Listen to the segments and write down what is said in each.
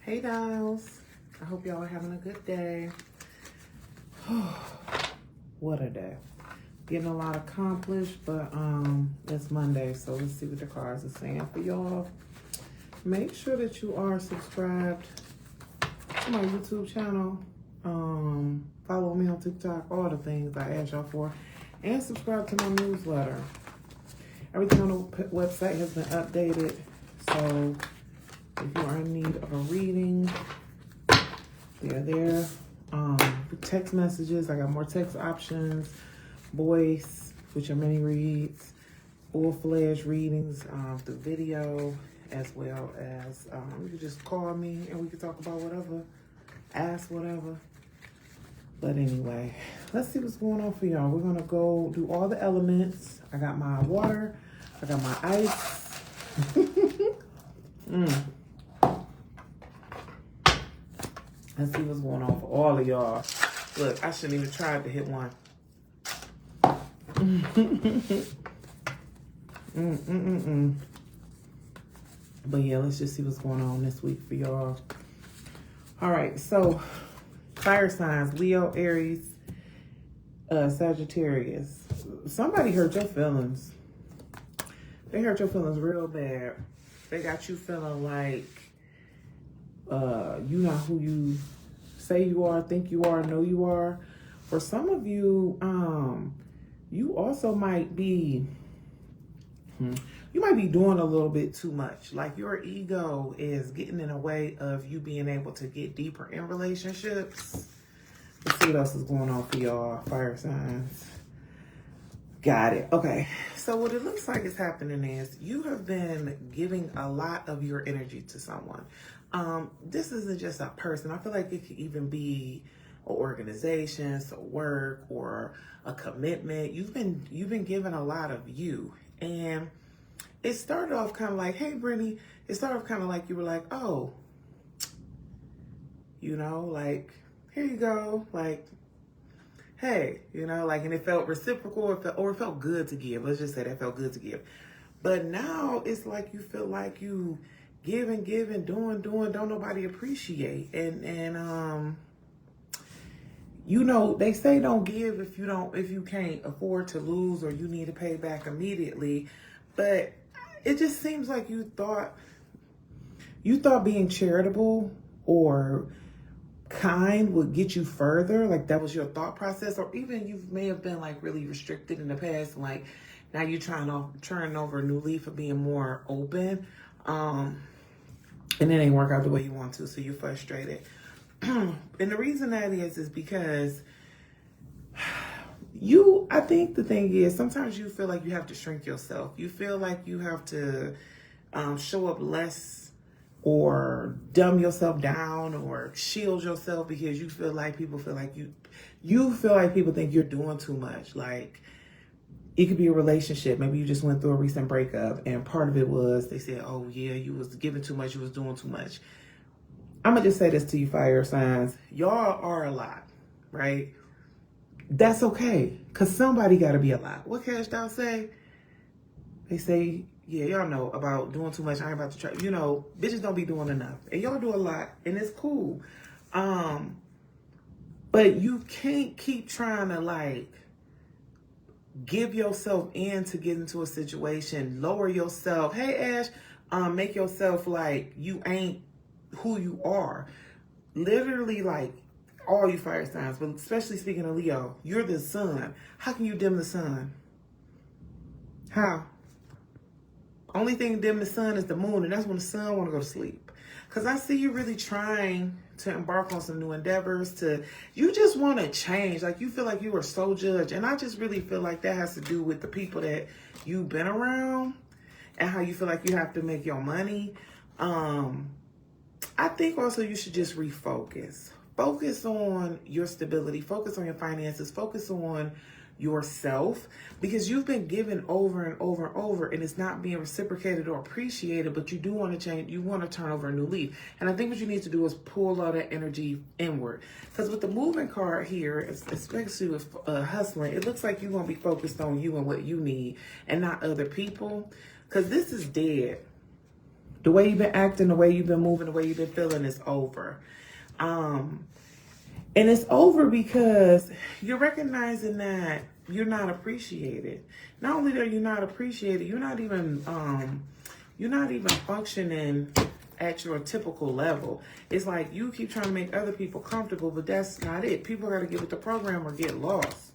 Hey dolls, I hope y'all are having a good day. What a day. Getting a lot accomplished, but it's Monday, so let's see what the cards are saying for y'all. Make sure that you are subscribed to my YouTube channel. Follow me on TikTok, all the things I asked y'all for, and subscribe to my newsletter. Everything on the website has been updated, so if you are in need of a reading, they're there. Text messages, I got more text options, voice, which are mini reads, full-fledged readings through video, as well as you can just call me and we can talk about whatever, ask whatever. But anyway, let's see what's going on for y'all. We're gonna go do all the elements. I got my water, I got my ice. Let's see what's going on for all of y'all. Look, I shouldn't even try to hit one. But yeah, let's just see what's going on this week for y'all. All right, so fire signs, Leo, Aries, Sagittarius. Somebody hurt your feelings. They hurt your feelings real bad. They got you feeling like you're not who you say you are, think you are, know you are. For some of you, you also might be, you might be doing a little bit too much. Like your ego is getting in the way of you being able to get deeper in relationships. Let's see what else is going on for y'all, fire signs. Got it. Okay. So what it looks like is happening is you have been giving a lot of your energy to someone. This isn't just a person. I feel like it could even be an organization, so work, or a commitment. You've been giving a lot of you. And it started off kind of like, hey, Brittany, it started off kind of like you were like, oh, you know, like, here you go. Like, hey, you know, like, and it felt reciprocal or it felt good to give. Let's just say that felt good to give. But now it's like you feel like you giving, doing, don't nobody appreciate. And you know, they say don't give if you can't afford to lose or you need to pay back immediately. But it just seems like you thought being charitable or kind would get you further. Like that was your thought process, or even you may have been like really restricted in the past. And like now you're trying to turn over a new leaf of being more open. And it ain't work out the way you want to, so you're frustrated. And the reason that is because I think the thing is sometimes you feel like you have to shrink yourself. You feel like you have to show up less or dumb yourself down or shield yourself because you feel like people feel like you feel like people think you're doing too much. Like it could be a relationship. Maybe you just went through a recent breakup and part of it was they said, oh yeah, you was giving too much, you was doing too much. I'm gonna just say this to you, fire signs. Y'all are a lot, right? That's okay, because somebody got to be a lot. What Cash Doll say? They say, yeah, y'all know about doing too much. I ain't about to try. You know, bitches don't be doing enough. And y'all do a lot, and it's cool. But you can't keep trying to, like, give yourself in to get into a situation. Lower yourself. Hey, Ash, make yourself like you ain't who you are. Literally, like, all you fire signs, but especially speaking of Leo, you're the sun. How can you dim the sun? How? Only thing dim the sun is the moon, and that's when the sun want to go to sleep. Because I see you really trying to embark on some new endeavors. You just want to change. Like, you feel like you are so judged. And I just really feel like that has to do with the people that you've been around and how you feel like you have to make your money. I think also you should just refocus. Focus on your stability. Focus on your finances. Focus on yourself, because you've been given over and over and over and it's not being reciprocated or appreciated, but you do want to change. You want to turn over a new leaf. And I think what you need to do is pull all that energy inward, because with the moving card here, especially with hustling, it looks like you're going to be focused on you and what you need and not other people, because this is dead. The way you've been acting, the way you've been moving, the way you've been feeling is over. And it's over because you're recognizing that you're not appreciated. Not only are you not appreciated, you're not even functioning at your typical level. It's like you keep trying to make other people comfortable, but that's not it. People got to get with the program or get lost.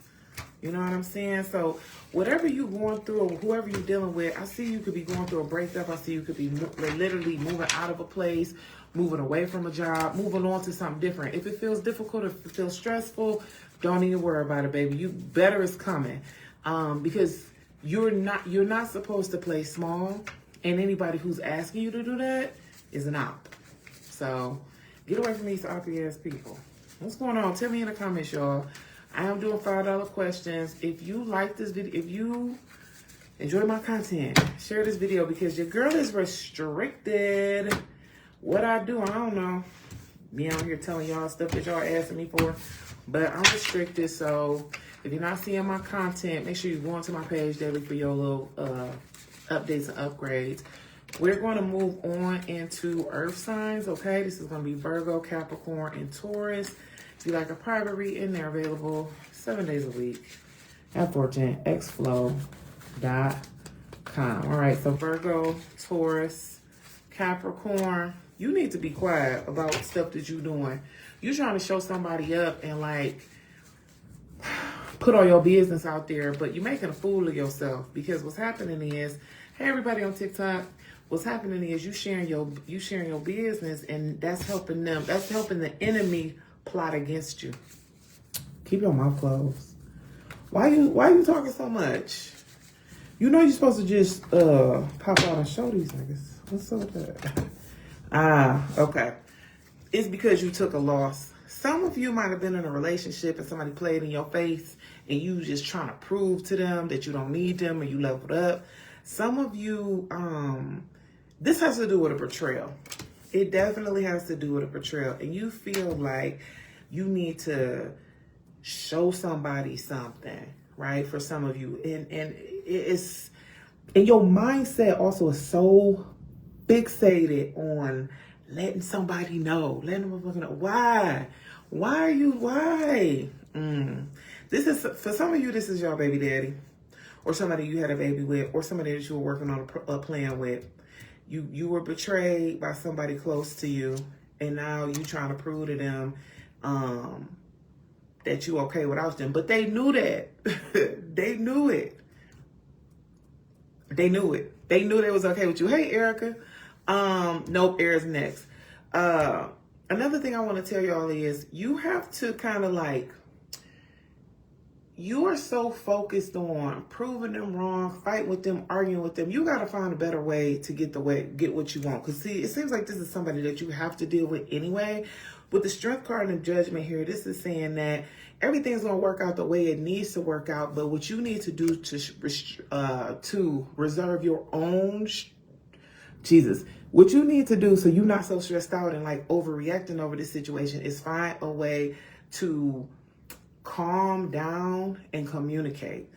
You know what I'm saying? So whatever you're going through or whoever you're dealing with, I see you could be going through a breakup. I see you could be literally moving out of a place, moving away from a job, moving on to something different. If it feels difficult, if it feels stressful, don't even worry about it, baby. Better is coming. Because you're not supposed to play small, and anybody who's asking you to do that is an op. So get away from these oppy ass people. What's going on? Tell me in the comments, y'all. I am doing $5 questions. If you like this video, if you enjoy my content, share this video because your girl is restricted. What I do, I don't know. Be out here telling y'all stuff that y'all asking me for, but I'm restricted. So if you're not seeing my content, make sure you go onto my page daily for your little updates and upgrades. We're going to move on into earth signs, okay? This is going to be Virgo, Capricorn, and Taurus. If you like a private reading, they're available 7 days a week at fortunexflow.com. All right, so Virgo, Taurus, Capricorn, you need to be quiet about stuff that you're doing. You're trying to show somebody up and like put all your business out there, but you're making a fool of yourself because what's happening is, hey, everybody on TikTok, what's happening is you sharing your business, and that's helping them. That's helping the enemy plot against you. Keep your mouth closed. Why you talking so much? You know you're supposed to just pop out and show these niggas. What's up with that? Okay. It's because you took a loss. Some of you might have been in a relationship and somebody played in your face and you just trying to prove to them that you don't need them and you leveled up. Some of you, this has to do with a betrayal. It definitely has to do with a betrayal. And you feel like you need to show somebody something, right? For some of you. And it's, and your mindset also is so fixated on letting somebody know. Letting them know. Why? Why? This is, for some of you, this is your baby daddy. Or somebody you had a baby with. Or somebody that you were working on a plan with. You were betrayed by somebody close to you, and now you trying to prove to them that you okay without them. But they knew that. They knew it. They knew it. They knew they was okay with you. Hey, Erica. Nope, Erica's next. Another thing I want to tell y'all is you have to kind of like, you are so focused on proving them wrong, fighting with them, arguing with them. You got to find a better way to get what you want. Because see, it seems like this is somebody that you have to deal with anyway. With the Strength card and the Judgment here, this is saying that everything's going to work out the way it needs to work out. But what you need to do to reserve your own, what you need to do so you're not so stressed out and like overreacting over this situation is find a way to calm down and communicate.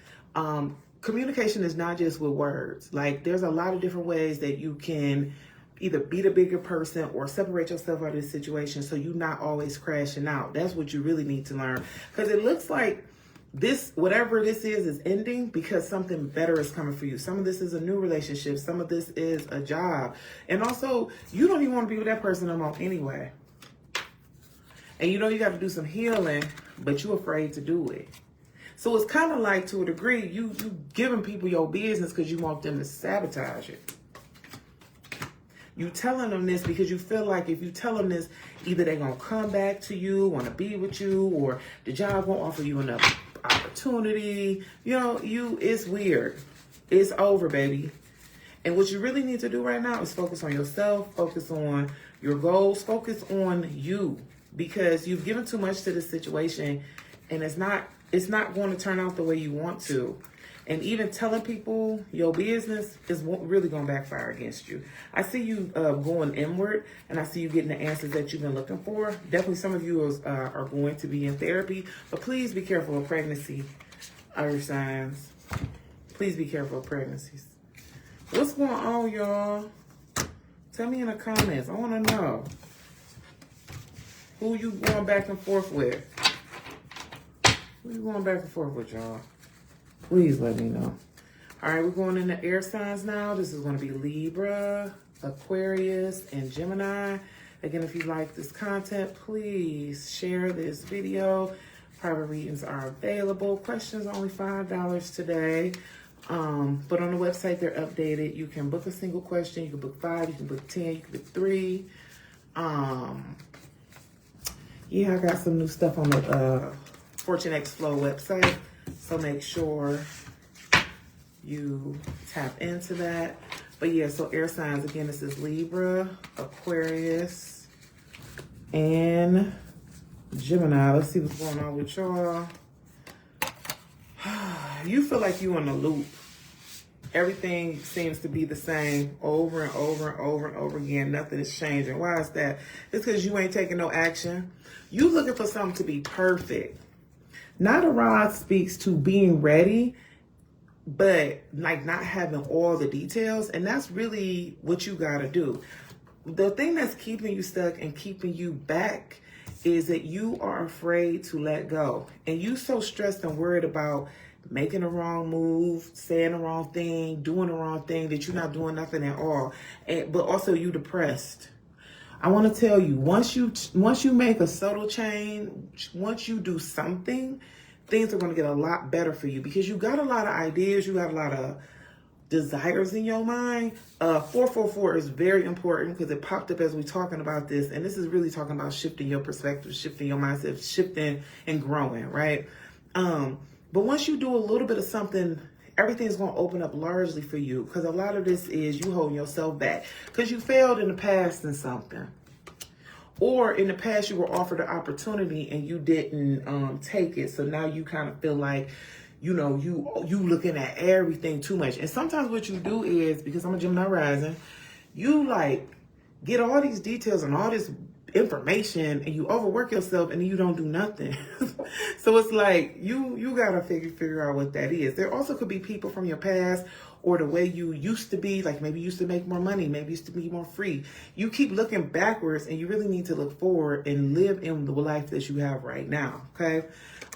Communication is not just with words. Like there's a lot of different ways that you can either be the bigger person or separate yourself out of this situation so you're not always crashing out. That's what you really need to learn. Because it looks like this, whatever this is ending because something better is coming for you. Some of this is a new relationship. Some of this is a job. And also, you don't even want to be with that person no more anyway. And you know you got to do some healing, but you're afraid to do it. So it's kind of like, to a degree, you giving people your business because you want them to sabotage it. You telling them this because you feel like if you tell them this, either they're going to come back to you, want to be with you, or the job won't offer you enough opportunity. You know, it's weird. It's over, baby. And what you really need to do right now is focus on yourself, focus on your goals, focus on you. Because you've given too much to this situation and it's not going to turn out the way you want to. And even telling people your business is really going to backfire against you. I see you going inward, and I see you getting the answers that you've been looking for. Definitely some of you are going to be in therapy, but please be careful of pregnancy, earth signs. Please be careful of pregnancies. What's going on, y'all? Tell me in the comments. I want to know. Who you going back and forth with? Who you going back and forth with, y'all? Please let me know. All right, we're going into air signs now. This is going to be Libra, Aquarius, and Gemini. Again, if you like this content, please share this video. Private readings are available. Questions are only $5 today. But on the website, they're updated. You can book a single question. You can book 5. You can book 10. You can book 3. Yeah, I got some new stuff on the Fortune X Flow website. So make sure you tap into that. But yeah, so air signs, again, this is Libra, Aquarius, and Gemini. Let's see what's going on with y'all. You feel like you in a loop. Everything seems to be the same over and over and over and over again. Nothing is changing. Why is that? It's because you ain't taking no action. You looking for something to be perfect. Not a rod speaks to being ready, but like not having all the details. And that's really what you got to do. The thing that's keeping you stuck and keeping you back is that you are afraid to let go. And you so stressed and worried about making the wrong move, saying the wrong thing, doing the wrong thing, that you're not doing nothing at all. But also you depressed. I want to tell you, once you make a subtle change, once you do something, things are going to get a lot better for you because you got a lot of ideas, you got a lot of desires in your mind. 444 is very important because it popped up as we talking about this, and this is really talking about shifting your perspective, shifting your mindset, shifting and growing, right? But once you do a little bit of something, everything's going to open up largely for you because a lot of this is you holding yourself back because you failed in the past in something. Or in the past, you were offered an opportunity and you didn't take it. So now you kind of feel like, you know, you looking at everything too much. And sometimes what you do is, because I'm a Gemini rising, you like get all these details and all this information and you overwork yourself and then you don't do nothing. So it's like you gotta figure out what that is. There also could be people from your past or the way you used to be, like maybe you used to make more money, maybe you used to be more free. You keep looking backwards and you really need to look forward and live in the life that you have right now, okay?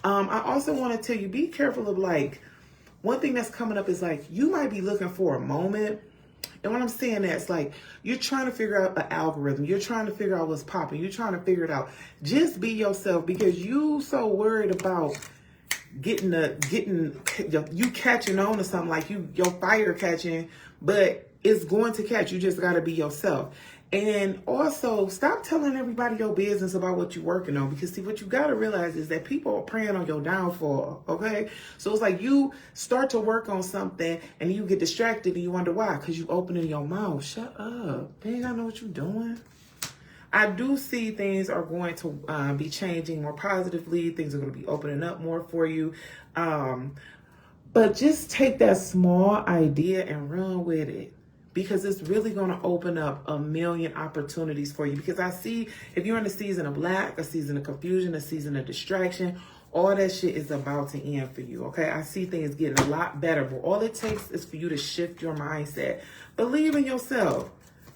I also want to tell you, be careful of like, one thing that's coming up is like, you might be looking for a moment. And what I'm saying is like, you're trying to figure out an algorithm. You're trying to figure out what's popping. You're trying to figure it out. Just be yourself because you so worried about you catching on to something, like your fire catching, but it's going to catch. You just got to be yourself. And also stop telling everybody your business about what you're working on, because see, what you got to realize is that people are preying on your downfall. Okay. So it's like you start to work on something and you get distracted and you wonder why, because you opening your mouth. Shut up. You ain't gotta know what you're doing. I do see things are going to be changing more positively. Things are going to be opening up more for you. But just take that small idea and run with it, because it's really going to open up a million opportunities for you. Because I see if you're in a season of lack, a season of confusion, a season of distraction, all that shit is about to end for you, okay? I see things getting a lot better, but all it takes is for you to shift your mindset. Believe in yourself.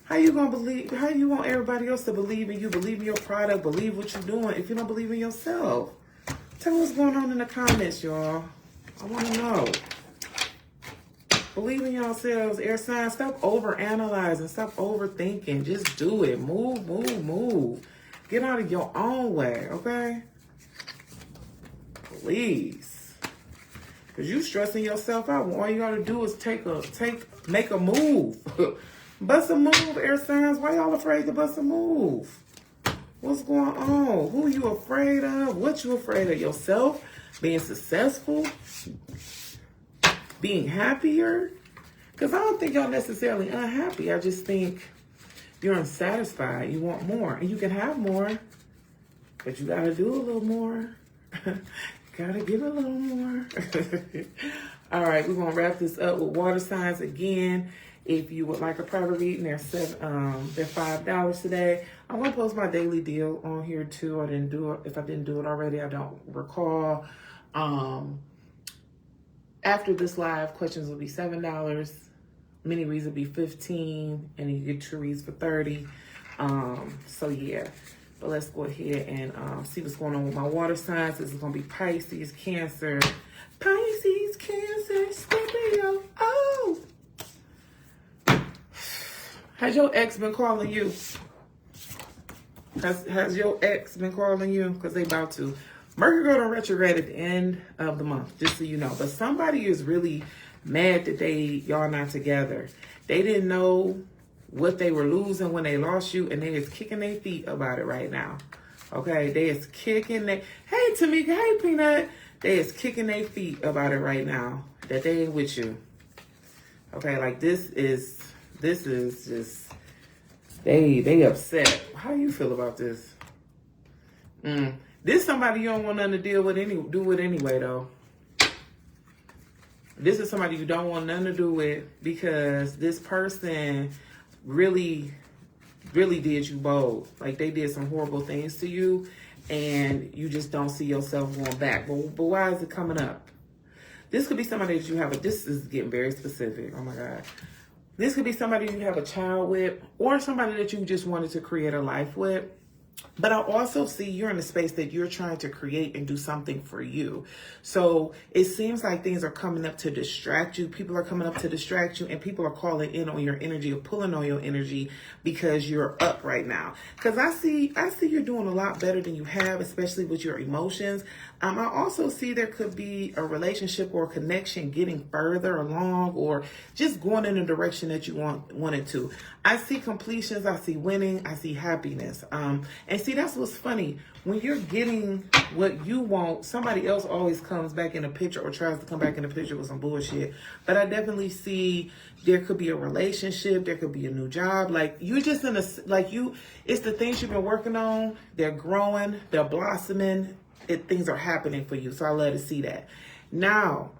How you gonna believe? How you want everybody else to believe in you, believe in your product, believe what you're doing if you don't believe in yourself? Tell me what's going on in the comments, y'all. I want to know. Believe in yourselves, air signs. Stop overanalyzing. Stop overthinking. Just do it. Move, move, move. Get out of your own way, okay? Please. Because you stressing yourself out. All you got to do is make a move. Bust a move, air signs. Why y'all afraid to bust a move? What's going on? Who you afraid of? What you afraid of? Yourself? Being successful? Being happier? Because I don't think y'all necessarily unhappy. I just think you're unsatisfied. You want more. And you can have more, but you got to do a little more. Got to give a little more. All right, we're going to wrap this up with water signs again. If you would like a private reading, they're $5 today. I'm going to post my daily deal on here too. I didn't do it. If I didn't do it already, I don't recall. After this live, questions will be $7. mini reads will be 15, and you get 2 reads for 30. So yeah. But let's go ahead and see what's going on with my water signs. This is gonna be Pisces, Cancer, Scorpio. Oh, has your ex been calling you? Has your ex been calling you? Because they about to. Mercury go to retrograde at the end of the month, just so you know. But somebody is really mad that y'all not together. They didn't know what they were losing when they lost you, and they is kicking their feet about it right now. Okay, they is kicking their, hey Tamika, hey Peanut, they is kicking their feet about it right now that they ain't with you. Okay, like this is just, they upset. How you feel about this? This somebody you don't want nothing to do with anyway though. This is somebody you don't want nothing to do with because this person really did you bold. Like they did some horrible things to you and you just don't see yourself going back. But why is it coming up? This could be somebody that you have this is getting very specific. Oh my God. This could be somebody you have a child with or somebody that you just wanted to create a life with. But I also see you're in a space that you're trying to create and do something for you. So it seems like things are coming up to distract you. People are coming up to distract you and people are calling in on your energy or pulling on your energy because you're up right now. Because I see you're doing a lot better than you have, especially with your emotions. I also see there could be a relationship or a connection getting further along or just going in the direction that you wanted to. I see completions. I see winning. I see happiness. And see, that's what's funny. When you're getting what you want, somebody else always comes back in the picture or tries to come back in the picture with some bullshit. But I definitely see there could be a relationship. There could be a new job. Like you're just in it's the things you've been working on. They're growing. They're blossoming. Things are happening for you. So I love to see that. Now,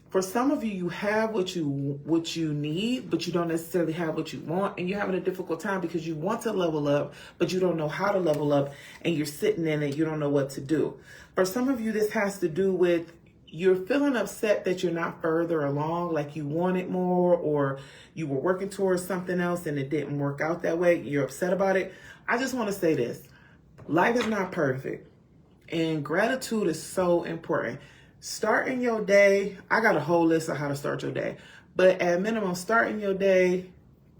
for some of you, you have what you need, but you don't necessarily have what you want. And you're having a difficult time because you want to level up, but you don't know how to level up. And you're sitting in it. You don't know what to do. For some of you, this has to do with you're feeling upset that you're not further along, like you wanted more, or you were working towards something else and it didn't work out that way. You're upset about it. I just want to say this. Life is not perfect. And gratitude is so important. Starting your day, I got a whole list of how to start your day. But at minimum, starting your day,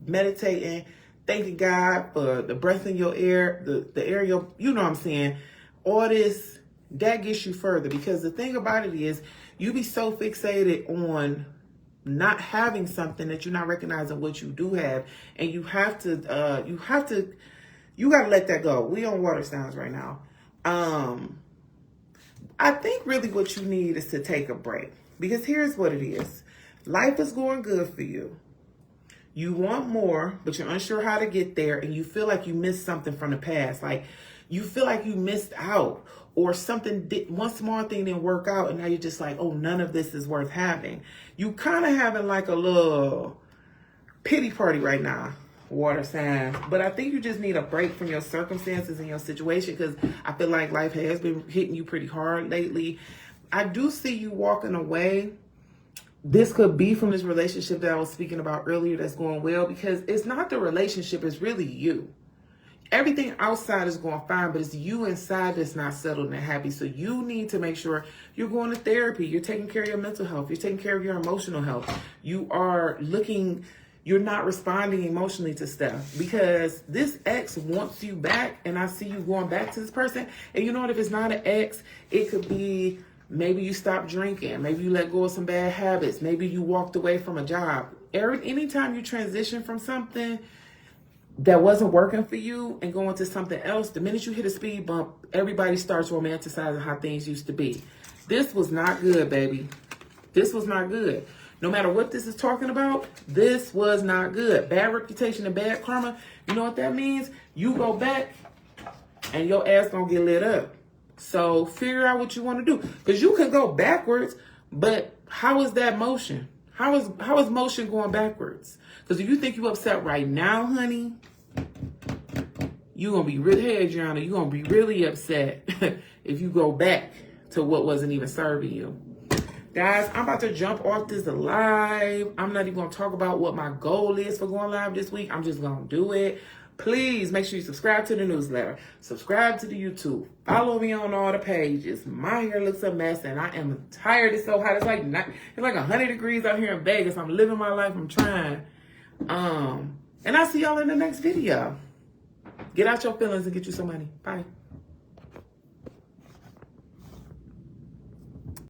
meditating, thanking God for the breath in your air, the air, you know what I'm saying? All this, that gets you further. Because the thing about it is, you be so fixated on not having something that you're not recognizing what you do have. And you got to let that go. We on water signs right now. I think really what you need is to take a break because here's what it is. Life is going good for you. You want more, but you're unsure how to get there and you feel like you missed something from the past. Like you feel like you missed out or one small thing didn't work out and now you're just like, oh, none of this is worth having. You kind of having like a little pity party right now. Water signs, but I think you just need a break from your circumstances and your situation because I feel like life has been hitting you pretty hard lately. I do see you walking away. This could be from this relationship that I was speaking about earlier that's going well because it's not the relationship, it's really you. Everything outside is going fine, but it's you inside that's not settled and happy. So you need to make sure you're going to therapy, you're taking care of your mental health, you're taking care of your emotional health. You're not responding emotionally to stuff because this ex wants you back and I see you going back to this person. And you know what, if it's not an ex, it could be maybe you stopped drinking. Maybe you let go of some bad habits. Maybe you walked away from a job. Anytime you transition from something that wasn't working for you and going to something else, the minute you hit a speed bump, everybody starts romanticizing how things used to be. This was not good, baby. This was not good. No matter what this is talking about, this was not good. Bad reputation and bad karma. You know what that means? You go back and your ass gonna get lit up. So figure out what you want to do. Because you can go backwards, but how is that motion? How is motion going backwards? Because if you think you upset right now, honey, you're gonna be really, Adriana, you're gonna be really upset if you go back to what wasn't even serving you. Guys, I'm about to jump off this live. I'm not even going to talk about what my goal is for going live this week. I'm just going to do it. Please make sure you subscribe to the newsletter. Subscribe to the YouTube. Follow me on all the pages. My hair looks a mess and I am tired. It's so hot. It's like 100 degrees out here in Vegas. I'm living my life. I'm trying. And I'll see y'all in the next video. Get out your feelings and get you some money. Bye.